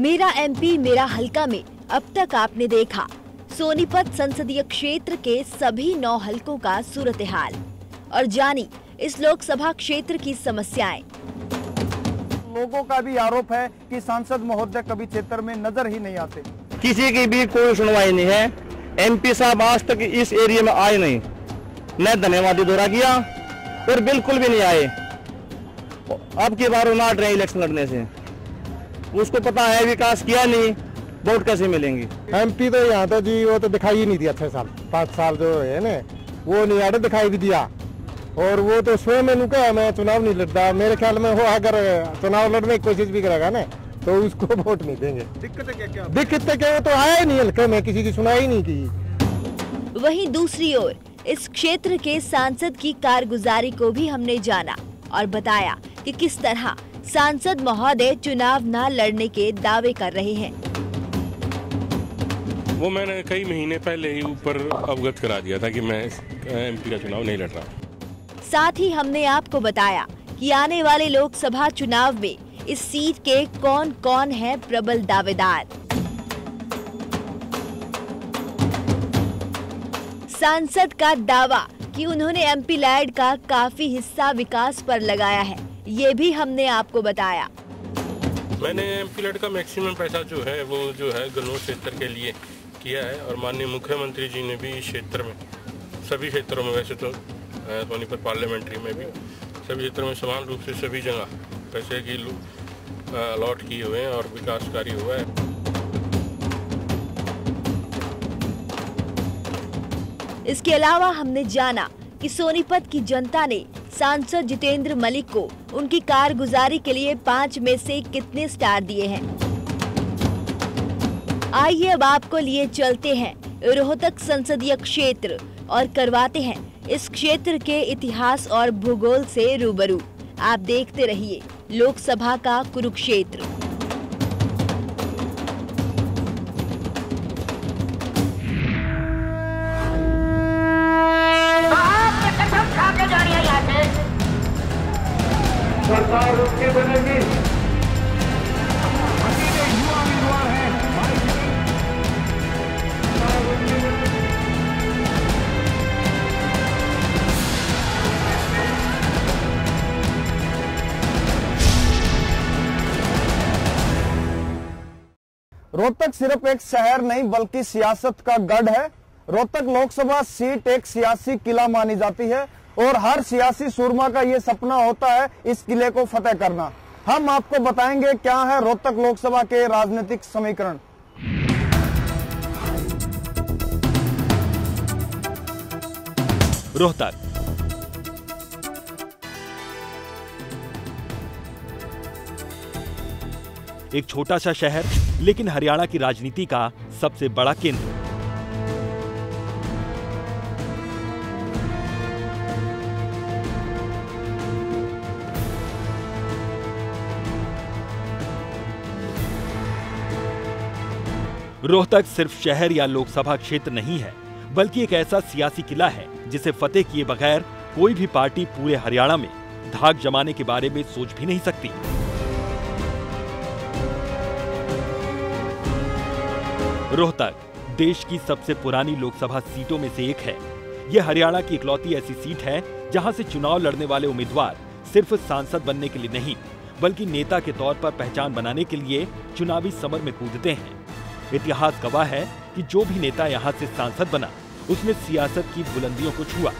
मेरा एमपी मेरा हलका में अब तक आपने देखा सोनीपत संसदीय क्षेत्र के सभी 9 हलकों का सूरत हाल और जानी इस लोकसभा क्षेत्र की समस्याएं। लोगों का भी आरोप है कि सांसद महोदय कभी क्षेत्र में नजर ही नहीं आते। किसी की भी कोई सुनवाई नहीं है। एमपी साहब आज तक इस एरिया में आए नहीं, न धन्यवाद दौरा किया और बिल्कुल भी नहीं आए। अब की बार नाट रहे इलेक्शन लड़ने से, उसको पता है विकास किया नहीं, वोट कैसे मिलेंगे। एमपी तो यहाँ तो जी वो तो दिखाई ही नहीं दिया 6 साल 5 साल जो है ना, वो नहीं आड़े दिखाई भी दिया। और वो तो स्वयं में कहा मैं चुनाव नहीं लड़ता। मेरे ख्याल में वो अगर चुनाव लड़ने की कोशिश भी करेगा ना तो उसको वोट नहीं देंगे। दिक्कतें क्या तो आया ही नहीं हल्के में, किसी की सुनाई नहीं की। वहीं दूसरी ओर इस क्षेत्र के सांसद की कारगुजारी को भी हमने जाना और बताया कि किस तरह सांसद महोदय चुनाव न लड़ने के दावे कर रहे हैं। वो मैंने कई महीने पहले ही ऊपर अवगत करा दिया था कि मैं एमपी का चुनाव नहीं लड़ रहा। साथ ही हमने आपको बताया कि आने वाले लोकसभा चुनाव में इस सीट के कौन कौन हैं प्रबल दावेदार। सांसद का दावा कि उन्होंने एमपी लैड का काफी हिस्सा विकास पर लगाया है, ये भी हमने आपको बताया। मैंने एमपी लैड का मैक्सिमम पैसा जो है वो जो है गन्नौर क्षेत्र के लिए किया है और माननीय मुख्यमंत्री जी ने भी इस क्षेत्र में सभी क्षेत्रों में, वैसे तो सोनीपत पार्लियामेंट्री में भी सभी क्षेत्रों में समान रूप से सभी जगह पैसे की अलॉट किए हुए हैं और विकास कार्य हुआ है। इसके अलावा हमने जाना कि सोनीपत की जनता ने सांसद जितेंद्र मलिक को उनकी कारगुजारी के लिए 5 में से कितने स्टार दिए हैं। आइए अब आपको लिए चलते हैं रोहतक संसदीय क्षेत्र और करवाते हैं इस क्षेत्र के इतिहास और भूगोल से रूबरू। आप देखते रहिए लोकसभा का कुरुक्षेत्र। सरकार रुके बनेगी। रोहतक सिर्फ एक शहर नहीं बल्कि सियासत का गढ़ है। रोहतक लोकसभा सीट एक सियासी किला मानी जाती है और हर सियासी सूरमा का ये सपना होता है इस किले को फतेह करना। हम आपको बताएंगे क्या है रोहतक लोकसभा के राजनीतिक समीकरण। रोहतक एक छोटा सा शहर लेकिन हरियाणा की राजनीति का सबसे बड़ा केंद्र। रोहतक सिर्फ शहर या लोकसभा क्षेत्र नहीं है बल्कि एक ऐसा सियासी किला है जिसे फतेह किए बगैर कोई भी पार्टी पूरे हरियाणा में धाक जमाने के बारे में सोच भी नहीं सकती। रोहतक देश की सबसे पुरानी लोकसभा सीटों में से एक है। यह हरियाणा की इकलौती ऐसी सीट है जहां से चुनाव लड़ने वाले उम्मीदवार सिर्फ सांसद बनने के लिए नहीं बल्कि नेता के तौर पर पहचान बनाने के लिए चुनावी समर में कूदते हैं। इतिहास गवाह है कि जो भी नेता यहां से सांसद बना उसने सियासत की बुलंदियों को छुआ।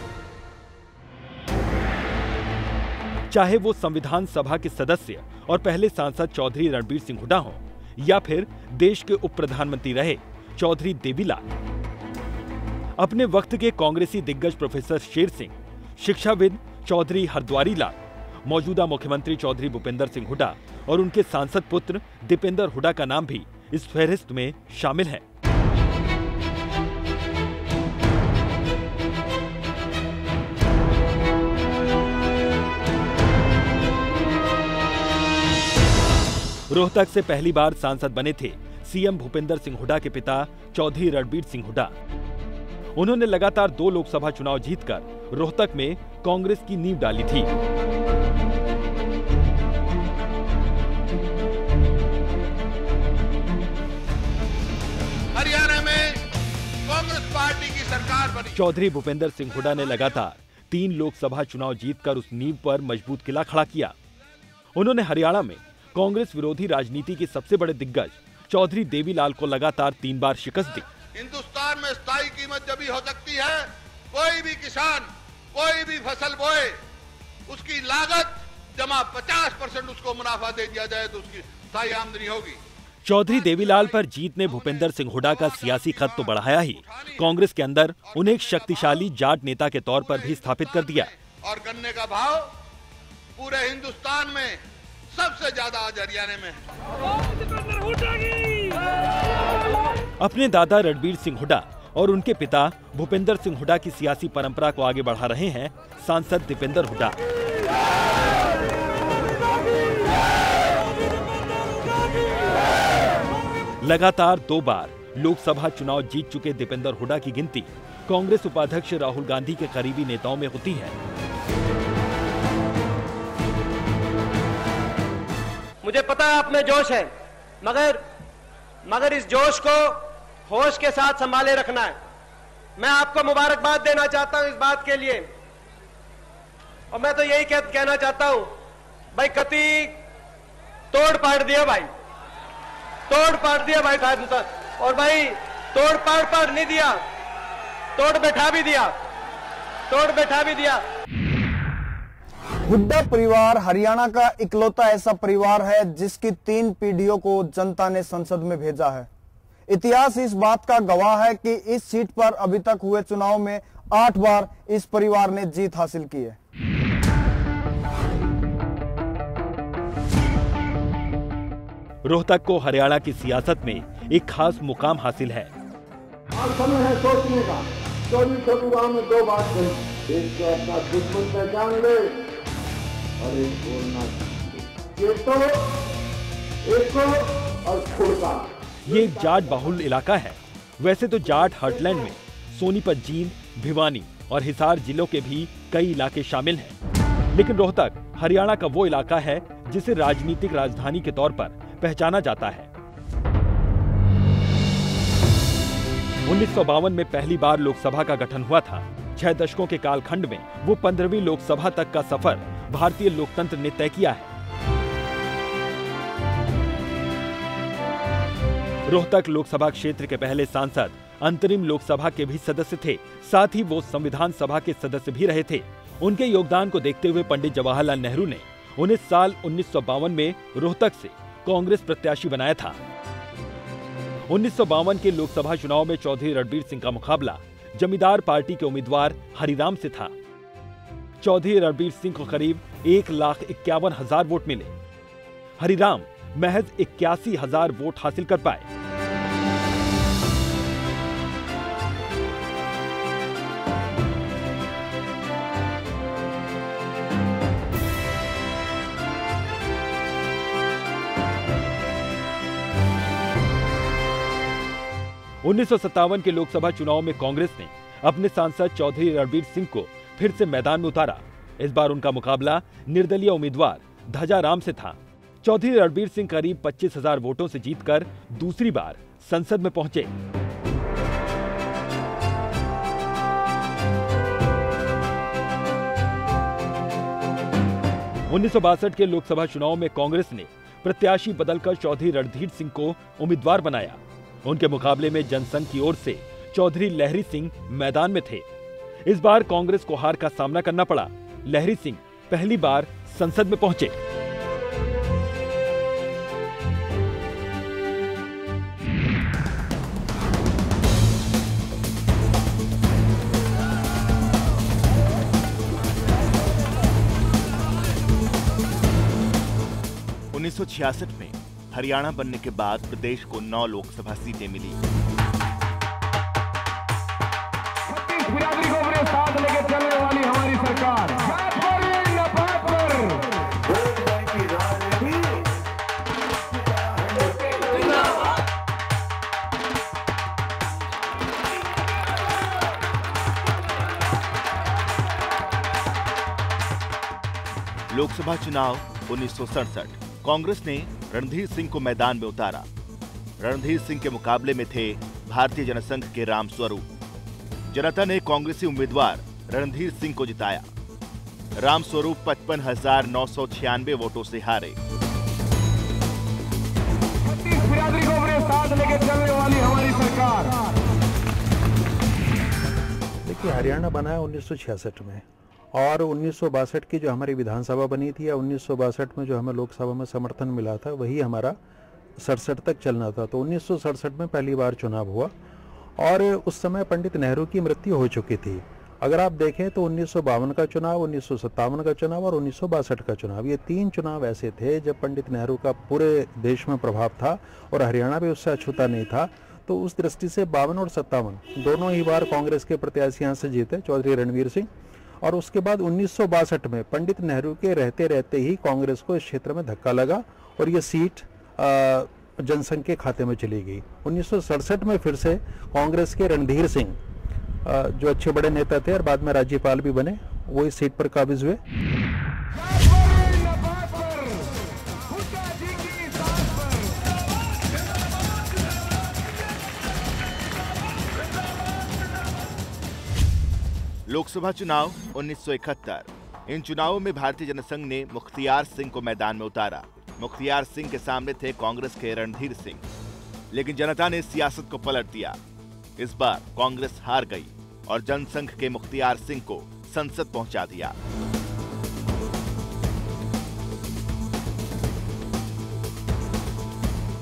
चाहे वो संविधान सभा के सदस्य और पहले सांसद चौधरी रणबीर सिंह हुड्डा हो या फिर देश के उप प्रधानमंत्री रहे चौधरी देवीलाल, अपने वक्त के कांग्रेसी दिग्गज प्रोफेसर शेर सिंह, शिक्षाविद चौधरी हरद्वारी लाल, मौजूदा मुख्यमंत्री चौधरी भूपेंद्र सिंह हुड्डा और उनके सांसद पुत्र दीपेंद्र हुड्डा का नाम भी इस फहरिस्त में शामिल है। रोहतक से पहली बार सांसद बने थे सीएम भूपेंद्र सिंह हुड्डा के पिता चौधरी रणबीर सिंह हुड्डा। उन्होंने लगातार 2 लोकसभा चुनाव जीतकर रोहतक में कांग्रेस की नींव डाली थी। चौधरी भूपेंद्र सिंह हुड्डा ने लगातार 3 लोकसभा चुनाव जीतकर उस नींव पर मजबूत किला खड़ा किया। उन्होंने हरियाणा में कांग्रेस विरोधी राजनीति के सबसे बड़े दिग्गज चौधरी देवीलाल को लगातार 3 बार शिकस्त दी। हिंदुस्तान में स्थायी कीमत जब भी हो सकती है, कोई भी किसान कोई भी फसल बोए उसकी लागत जमा 50% उसको मुनाफा दे दिया जाए तो उसकी स्थायी आमदनी होगी। चौधरी देवीलाल पर जीत ने भूपेंद्र सिंह हुड्डा का सियासी खत तो बढ़ाया ही, कांग्रेस के अंदर उन्हें एक शक्तिशाली जाट नेता के तौर पर भी स्थापित कर दिया। और गन्ने का भाव पूरे हिंदुस्तान में सबसे ज्यादा आज हरियाणा में है। अपने दादा रणबीर सिंह हुड्डा और उनके पिता भूपेंद्र सिंह हुड्डा की सियासी परंपरा को आगे बढ़ा रहे हैं सांसद दीपेंद्र हुड्डा। लगातार 2 बार लोकसभा चुनाव जीत चुके दीपेंद्र हुड्डा की गिनती कांग्रेस उपाध्यक्ष राहुल गांधी के करीबी नेताओं में होती है। मुझे पता है आप में जोश है, मगर इस जोश को होश के साथ संभाले रखना है। मैं आपको मुबारकबाद देना चाहता हूं इस बात के लिए, और मैं तो यही कहना चाहता हूं, भाई कति तोड़ पाड़ दिया भाई, तोड़ पाड़ दिया भाई साहब, और भाई तोड़ पाड़ नहीं दिया, तोड़ बैठा भी दिया, तोड़ बैठा भी दिया। हुड्डा परिवार हरियाणा का इकलौता ऐसा परिवार है जिसकी 3 पीढ़ियों को जनता ने संसद में भेजा है। इतिहास इस बात का गवाह है कि इस सीट पर अभी तक हुए चुनाव में 8 बार इस परिवार ने जीत हासिल की है। रोहतक को हरियाणा की सियासत में एक खास मुकाम हासिल है। और समय है सोचने का। 24 फेब्रुआरी में 2 बात कही, एक तो अपना दुश्मन पहचान ले और एक बोलना, ये तो एक को और छोड़ता। ये एक जाट बाहुल इलाका है। वैसे तो जाट हार्टलैंड में सोनीपत, जींद, भिवानी और हिसार जिलों के भी कई इलाके शामिल हैं, लेकिन रोहतक हरियाणा का वो इलाका है जिसे राजनीतिक राजधानी के तौर पर पहचाना जाता है। 1952 में पहली बार लोकसभा का गठन हुआ था। 6 दशकों के कालखंड में वो 15वीं लोकसभा तक का सफर भारतीय लोकतंत्र ने तय किया है। रोहतक लोकसभा क्षेत्र के पहले सांसद अंतरिम लोकसभा के भी सदस्य थे, साथ ही वो संविधान सभा के सदस्य भी रहे थे। उनके योगदान को देखते हुए पंडित जवाहरलाल नेहरू ने उन्हें साल 1952 में रोहतक से कांग्रेस प्रत्याशी बनाया था। 1952 के लोकसभा चुनाव में चौधरी रणबीर सिंह का मुकाबला जमींदार पार्टी के उम्मीदवार हरिराम से था। चौधरी रणबीर सिंह को करीब 1,51,000 वोट मिले। हरिराम महज 81,000 वोट हासिल कर पाए। उन्नीस 1957 के लोकसभा चुनाव में कांग्रेस ने अपने सांसद चौधरी रणबीर सिंह को फिर से मैदान में उतारा। इस बार उनका मुकाबला निर्दलीय उम्मीदवार धजा राम से था। चौधरी रणबीर सिंह करीब 25,000 वोटों से जीतकर दूसरी बार संसद में पहुंचे। उन्नीस 1962 के लोकसभा चुनाव में कांग्रेस ने प्रत्याशी बदलकर चौधरी रणधीर सिंह को उम्मीदवार बनाया। उनके मुकाबले में जनसंघ की ओर से चौधरी लहरी सिंह मैदान में थे। इस बार कांग्रेस को हार का सामना करना पड़ा। लहरी सिंह पहली बार संसद में पहुंचे। उन्नीस 1966 में हरियाणा बनने के बाद प्रदेश को 9 लोकसभा सीटें मिली। बिरादरी को अपने साथ लेकर चलने वाली हमारी सरकार लोकसभा चुनाव 1967 कांग्रेस ने रणधीर सिंह को मैदान में उतारा। रणधीर सिंह के मुकाबले में थे भारतीय जनसंघ के राम स्वरूप। जनता ने कांग्रेसी उम्मीदवार रणधीर सिंह को जिताया। रामस्वरूप 55,996 वोटों से हारे। बिरादरी को अपने साथ लेकर चलने वाली हमारी सरकार। देखिए, हरियाणा बना है 1966 में और 1962 की जो हमारी विधानसभा बनी थी या 1962 में जो हमें लोकसभा में समर्थन मिला था वही हमारा 67 तक चलना था। तो 1967 में पहली बार चुनाव हुआ और उस समय पंडित नेहरू की मृत्यु हो चुकी थी। अगर आप देखें तो 1952 का चुनाव, 1957 का चुनाव और 1962 का चुनाव, ये 3 चुनाव ऐसे थे जब पंडित नेहरू का पूरे देश में प्रभाव था और हरियाणा भी उससे अछूता नहीं था। तो उस दृष्टि से 52 और 57 दोनों ही बार कांग्रेस के प्रत्याशी यहाँ से जीते, चौधरी रणवीर सिंह। और उसके बाद 1962 में पंडित नेहरू के रहते रहते ही कांग्रेस को इस क्षेत्र में धक्का लगा और ये सीट जनसंघ के खाते में चली गई। 1967 में फिर से कांग्रेस के रणधीर सिंह जो अच्छे बड़े नेता थे और बाद में राज्यपाल भी बने, वो इस सीट पर काबिज हुए। लोकसभा चुनाव 1971। इन चुनावों में भारतीय जनसंघ ने मुख्तियार सिंह को मैदान में उतारा। मुख्तियार सिंह के सामने थे कांग्रेस के रणधीर सिंह, लेकिन जनता ने सियासत को पलट दिया। इस बार कांग्रेस हार गई और जनसंघ के मुख्तियार सिंह को संसद पहुंचा दिया।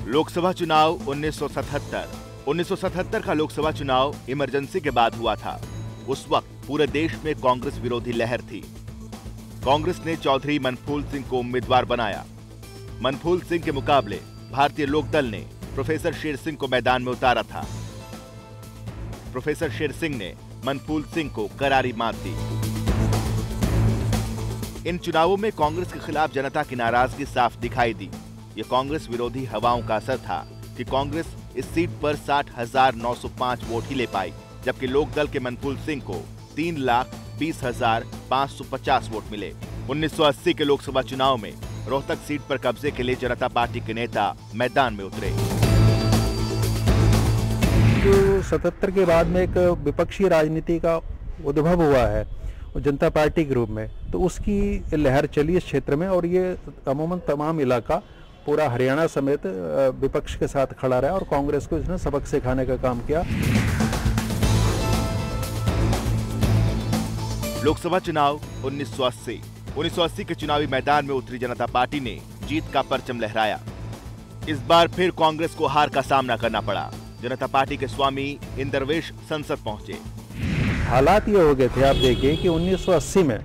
लोकसभा चुनाव 1977 का लोकसभा चुनाव इमरजेंसी के बाद हुआ था। उस वक्त पूरे देश में कांग्रेस विरोधी लहर थी। कांग्रेस ने चौधरी मनफूल सिंह को उम्मीदवार बनाया। मनफूल सिंह के मुकाबले भारतीय लोकदल ने प्रोफेसर शेर सिंह को मैदान में उतारा था। प्रोफेसर शेर सिंह ने मनफूल सिंह को करारी मात दी। इन चुनावों में कांग्रेस के खिलाफ जनता की नाराजगी साफ दिखाई दी। ये कांग्रेस विरोधी हवाओं का असर था कि कांग्रेस इस सीट पर 60,905 वोट ही ले पाई, जबकि लोकदल के मनफूल सिंह को 3,20,550 वोट मिले। 1980 के लोकसभा चुनाव में रोहतक सीट पर कब्जे के लिए जनता पार्टी के नेता मैदान में उतरे। जो 77 के बाद में एक विपक्षी राजनीति का उद्भव हुआ है जनता पार्टी के रूप में, तो उसकी लहर चली इस क्षेत्र में और ये अमूमन तमाम इलाका पूरा हरियाणा समेत विपक्ष के साथ खड़ा रहा और कांग्रेस को इसने सबक सिखाने का काम किया। लोकसभा चुनाव 1980 के चुनावी मैदान में उतरी जनता पार्टी ने जीत का परचम लहराया। इस बार फिर कांग्रेस को हार का सामना करना पड़ा। जनता पार्टी के स्वामी इंदरवेश संसद पहुंचे। हालात ये हो गए थे, आप देखिए कि 1980 में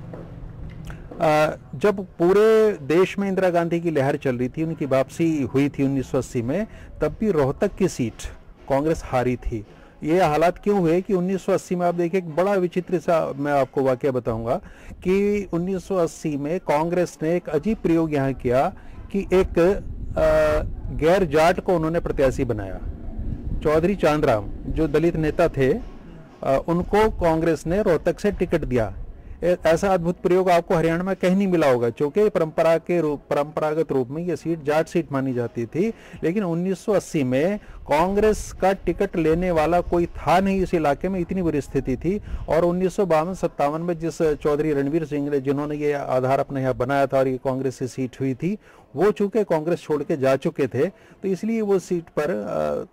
जब पूरे देश में इंदिरा गांधी की लहर चल रही थी, उनकी वापसी हुई थी 1980 में, तब भी रोहतक की सीट कांग्रेस हारी थी। ये हालात क्यों हुए कि 1980 में आप देखिए एक बड़ा विचित्र सा मैं आपको वाकया बताऊंगा कि 1980 में कांग्रेस ने एक अजीब प्रयोग यहाँ किया कि एक गैर जाट को उन्होंने प्रत्याशी बनाया। चौधरी चांदराम जो दलित नेता थे, उनको कांग्रेस ने रोहतक से टिकट दिया। ऐसा अद्भुत प्रयोग आपको हरियाणा में कहीं नहीं मिला होगा, क्योंकि परंपरागत रूप में ये सीट जाट सीट मानी जाती थी। लेकिन 1980 में कांग्रेस का टिकट लेने वाला कोई था नहीं इस इलाके में, इतनी बुरी स्थिति थी। और 1952-57 में जिस चौधरी रणवीर सिंह ने जिन्होंने ये आधार अपने यहाँ बनाया था और ये कांग्रेस की सीट हुई थी, वो चूंकि कांग्रेस छोड़ के जा चुके थे, तो इसलिए वो सीट पर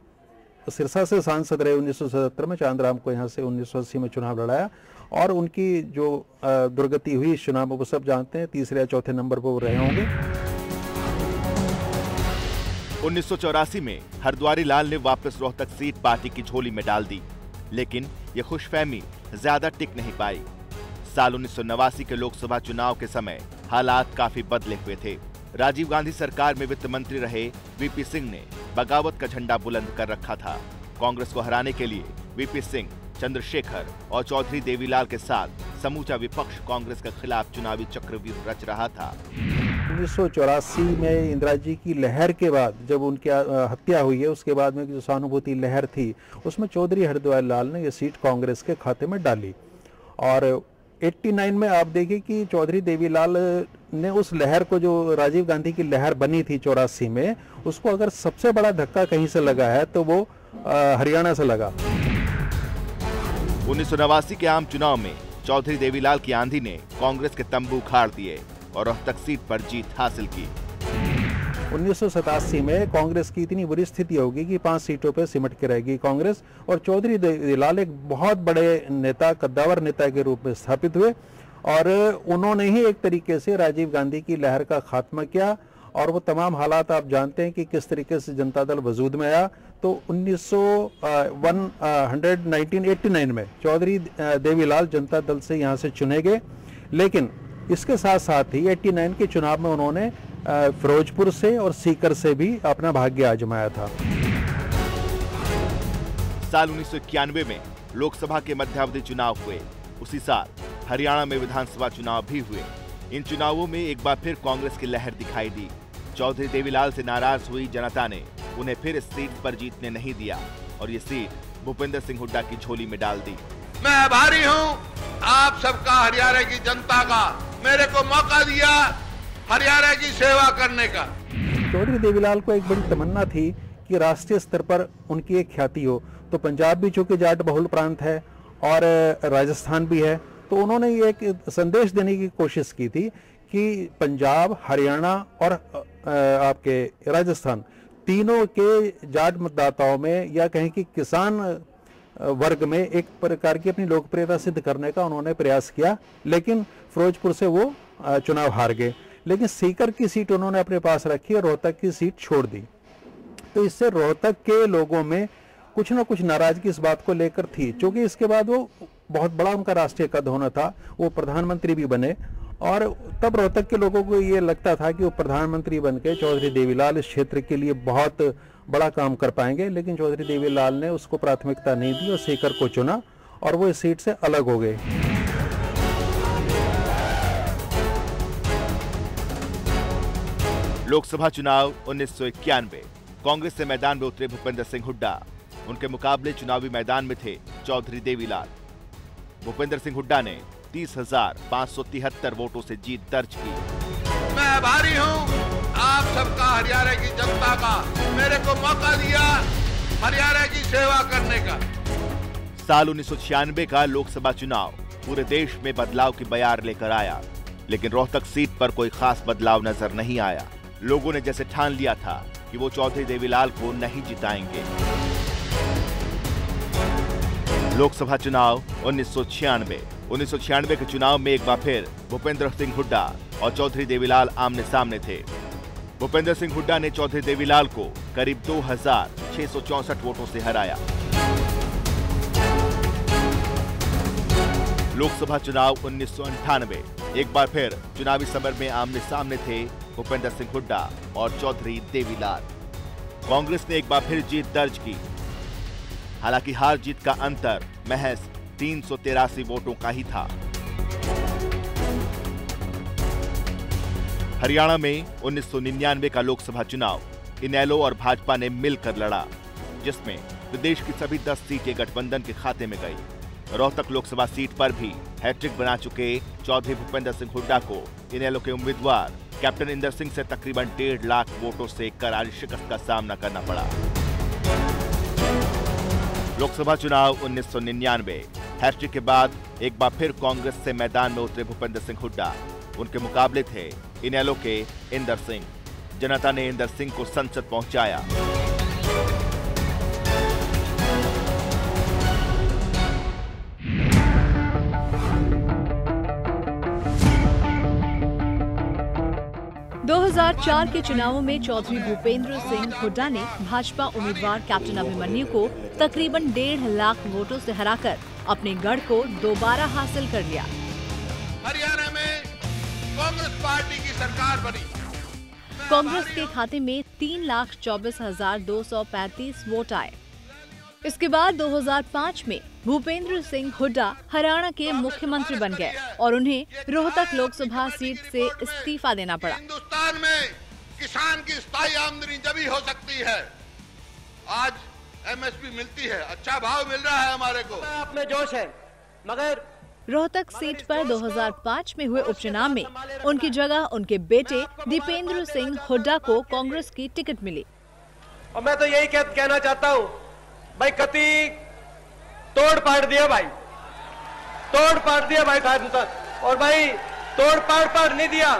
सिरसा से सांसद रहे। 1977 में चांदराम को यहाँ से 1980 में चुनाव लड़ाया और उनकी जो दुर्गति हुई इस चुनाव में वो सब जानते हैं, तीसरे या चौथे नंबर पर वो रहे होंगे। 1984 में हरद्वारी लाल ने वापस रोहतक सीट पार्टी की झोली में डाल दी, लेकिन ये खुशफहमी ज्यादा टिक नहीं पाई। साल 1989 के लोकसभा चुनाव के समय हालात काफी बदले हुए थे। राजीव गांधी सरकार में वित्त मंत्री रहे वीपी सिंह ने बगावत का झंडा बुलंद कर रखा था। कांग्रेस को हराने के लिए वीपी सिंह, चंद्रशेखर और चौधरी देवीलाल के साथ समूचा विपक्ष कांग्रेस के खिलाफ चुनावी चक्रव्यूह रच रहा था। 1984 में इंदिरा जी की लहर के बाद जब उनकी हत्या हुई है, उसके बाद में जो सहानुभूति लहर थी, उसमें चौधरी हरद्वार लाल ने यह सीट कांग्रेस के खाते में डाली। और 89 में आप देखिए कि चौधरी देवीलाल ने उस लहर को, जो राजीव गांधी की लहर बनी थी 84 में, उसको अगर सबसे बड़ा धक्का कहीं से लगा है तो वो हरियाणा से लगा। 1989 के आम चुनाव में चौधरी देवीलाल की आंधी ने कांग्रेस के तंबू उखाड़ दिए और रोहतक सीट पर जीत हासिल की। 1987 में कांग्रेस की इतनी बुरी स्थिति होगी कि 5 सीटों पर सिमट के रहेगी कांग्रेस, और चौधरी देवीलाल एक बहुत बड़े नेता, कद्दावर नेता के रूप में स्थापित हुए और उन्होंने ही एक तरीके से राजीव गांधी की लहर का खात्मा किया। और वो तमाम हालात आप जानते हैं कि किस तरीके से जनता दल वजूद में आया। तो 1989 में चौधरी देवीलाल जनता दल से यहाँ से चुने गए, लेकिन इसके साथ साथ ही 89 के चुनाव में उन्होंने फिरोजपुर से और सीकर से भी अपना भाग्य आजमाया था। साल 1991 में लोकसभा के मध्यावधि चुनाव हुए। उसी साल हरियाणा में विधानसभा चुनाव भी हुए। इन चुनावों में एक बार फिर कांग्रेस की लहर दिखाई दी। चौधरी देवीलाल से नाराज हुई जनता ने उन्हें फिर इस सीट पर जीतने नहीं दिया और ये सीट भूपेंद्र सिंह हुड्डा की झोली में डाल दी। मैं आभारी हूं आप सबका, हरियाणा की जनता का, मेरे को मौका दिया हरियाणा की सेवा करने का। चौधरी देवीलाल को एक बड़ी तमन्ना थी कि राष्ट्रीय स्तर पर उनकी एक ख्याति हो। तो पंजाब भी चूंकि जाट बहुल प्रांत है और राजस्थान भी है, तो उन्होंने एक संदेश देने की कोशिश की थी कि पंजाब, हरियाणा और आपके राजस्थान तीनों के जाट मतदाताओं में, या कहें कि किसान वर्ग में, एक प्रकार की अपनी लोकप्रियता सिद्ध करने का उन्होंने प्रयास किया। लेकिन फिरोजपुर से वो चुनाव हार गए, लेकिन सीकर की सीट उन्होंने अपने पास रखी और रोहतक की सीट छोड़ दी। तो इससे रोहतक के लोगों में कुछ न कुछ नाराजगी इस बात को लेकर थी, क्योंकि इसके बाद वो बहुत बड़ा उनका राष्ट्रीय कद होना था, वो प्रधानमंत्री भी बने और तब रोहतक के लोगों को ये लगता था कि वो प्रधानमंत्री बनके चौधरी देवीलाल इस क्षेत्र के लिए बहुत बड़ा काम कर पाएंगे। लेकिन चौधरी देवीलाल ने उसको प्राथमिकता नहीं दी और सीकर को चुना और वो इस सीट से अलग हो गए। लोकसभा चुनाव 1991, कांग्रेस से मैदान में उतरे भूपेंद्र सिंह हुड्डा। उनके मुकाबले चुनावी मैदान में थे चौधरी देवीलाल। भूपेंद्र सिंह हुड्डा ने 30,573 वोटों से जीत दर्ज की। मैं आभारी हूं आप सबका, हरियाणा की जनता का, मेरे को मौका दिया हरियाणा की सेवा करने का। साल 1996 का लोकसभा चुनाव पूरे देश में बदलाव की बयार लेकर आया, लेकिन रोहतक सीट पर कोई खास बदलाव नजर नहीं आया। लोगों ने जैसे ठान लिया था कि वो चौधरी देवीलाल को नहीं जिताएंगे। लोकसभा चुनाव 1996 के चुनाव में एक बार फिर भूपेंद्र सिंह हुड्डा और चौधरी देवीलाल आमने सामने थे। भूपेंद्र सिंह हुड्डा ने चौधरी देवीलाल को करीब 2,664 वोटों से हराया। लोकसभा चुनाव 1998, एक बार फिर चुनावी समर में आमने सामने थे भूपेंद्र सिंह हुड्डा और चौधरी देवीलाल। कांग्रेस ने एक बार फिर जीत दर्ज की। हालांकि हार जीत का अंतर महज 383 वोटों का ही था। हरियाणा में 1999 का लोकसभा चुनाव इनेलो और भाजपा ने मिलकर लड़ा, जिसमें प्रदेश की सभी 10 सीटें गठबंधन के खाते में गई। रोहतक लोकसभा सीट पर भी हैट्रिक बना चुके चौधरी भूपेंद्र सिंह हुड्डा को इनेलो के उम्मीदवार कैप्टन इंदर सिंह से तकरीबन 1.5 लाख वोटों से करारी शिकस्त का सामना करना पड़ा। लोकसभा चुनाव 1999, हैट्रिक के बाद एक बार फिर कांग्रेस से मैदान में उतरे भूपेंद्र सिंह हुड्डा। उनके मुकाबले थे इनेलो के इंदर सिंह। जनता ने इंदर सिंह को संसद पहुंचाया। दो 2004 के चुनावों में चौधरी भूपेंद्र सिंह हुड्डा ने भाजपा उम्मीदवार कैप्टन अभिमन्यु को तकरीबन 1.5 लाख वोटों से हराकर अपने गढ़ को दोबारा हासिल कर लिया। हरियाणा में कांग्रेस पार्टी की सरकार बनी। कांग्रेस के खाते में 3,24,235 वोट आए। इसके बाद 2005 में भूपेंद्र सिंह हुड्डा हरियाणा के मुख्यमंत्री बन गए और उन्हें रोहतक लोकसभा सीट से इस्तीफा देना पड़ा। हिंदुस्तान में किसान की स्थायी आमदनी जब ही हो सकती है। आज एमएसपी मिलती है, अच्छा भाव मिल रहा है हमारे को। आप में जोश है, मगर रोहतक सीट पर 2005 में हुए उपचुनाव में उनकी जगह उनके बेटे दीपेंद्र सिंह हुड्डा को कांग्रेस की टिकट मिली। और मैं तो यही कहना चाहता हूँ भाई, कति तोड़ पाड़ दिया भाई, तोड़ पाड़ दिया भाई और भाई तोड़ पाड़ नहीं दिया।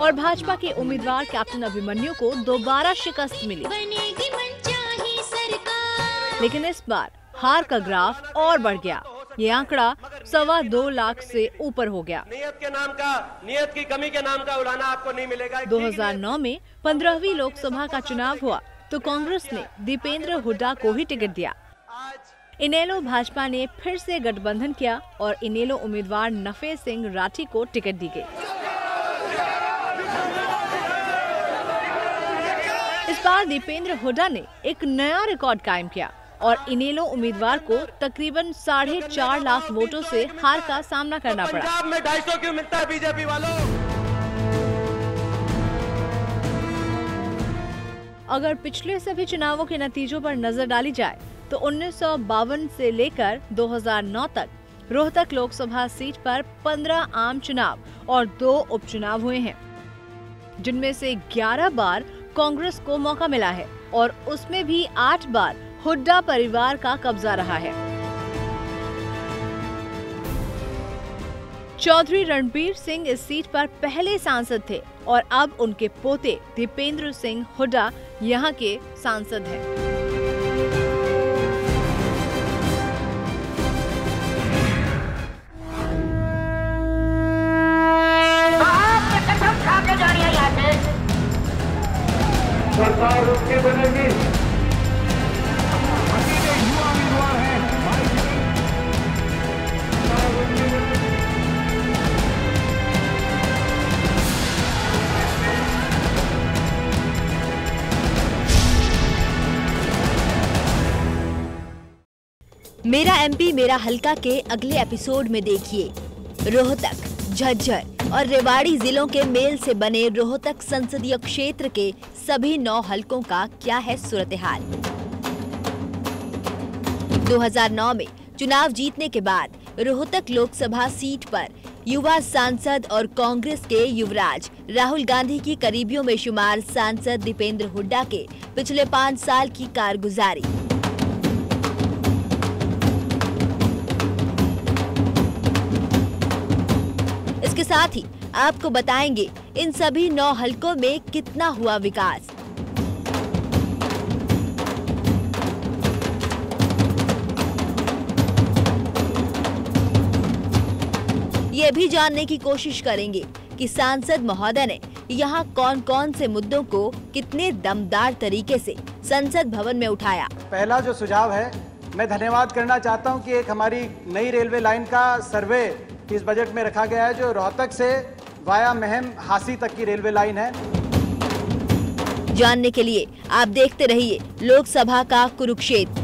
और भाजपा के उम्मीदवार कैप्टन अभिमन्यु को दोबारा शिकस्त मिली, लेकिन इस बार हार का ग्राफ और बढ़ गया। ये आंकड़ा 2.25 लाख से ऊपर हो गया। नियत की कमी के नाम का उड़ाना आपको नहीं मिलेगा। 2009 में 15वीं लोकसभा का चुनाव हुआ तो कांग्रेस ने दीपेंद्र हुड्डा को ही टिकट दिया। इनेलो भाजपा ने फिर से गठबंधन किया और इनेलो उम्मीदवार नफे सिंह राठी को टिकट दी गई। इस बार दीपेंद्र हुड्डा ने एक नया रिकॉर्ड कायम किया और इनेलो उम्मीदवार को तकरीबन 4.5 लाख वोटों से हार का सामना करना पड़ा। पंजाब में 250 क्यों मिलता है बीजेपी वालों? अगर पिछले सभी चुनावों के नतीजों पर नजर डाली जाए तो 1952 से लेकर 2009 तक रोहतक लोकसभा सीट पर 15 आम चुनाव और 2 उपचुनाव हुए हैं, जिनमें से 11 बार कांग्रेस को मौका मिला है और उसमें भी 8 बार हुड्डा परिवार का कब्जा रहा है। चौधरी रणबीर सिंह इस सीट पर पहले सांसद थे और अब उनके पोते दीपेंद्र सिंह हुड्डा यहां के सांसद हैं। सरकार उसकी बनेगी। मेरा एमपी मेरा हलका के अगले एपिसोड में देखिए रोहतक, झज्जर और रेवाड़ी जिलों के मेल से बने रोहतक संसदीय क्षेत्र के सभी 9 हलकों का क्या है सूरत-ए-हाल। 2009 में चुनाव जीतने के बाद रोहतक लोकसभा सीट पर युवा सांसद और कांग्रेस के युवराज राहुल गांधी की करीबियों में शुमार सांसद दीपेंद्र हुड्डा के पिछले 5 साल की कारगुजारी, इसके साथ ही आपको बताएंगे इन सभी 9 हलकों में कितना हुआ विकास। ये भी जानने की कोशिश करेंगे कि सांसद महोदय ने यहाँ कौन कौन से मुद्दों को कितने दमदार तरीके से संसद भवन में उठाया। पहला जो सुझाव है, मैं धन्यवाद करना चाहता हूँ कि एक हमारी नई रेलवे लाइन का सर्वे इस बजट में रखा गया है, जो रोहतक से वाया महम हासी तक की रेलवे लाइन है। जानने के लिए आप देखते रहिए लोकसभा का कुरुक्षेत्र।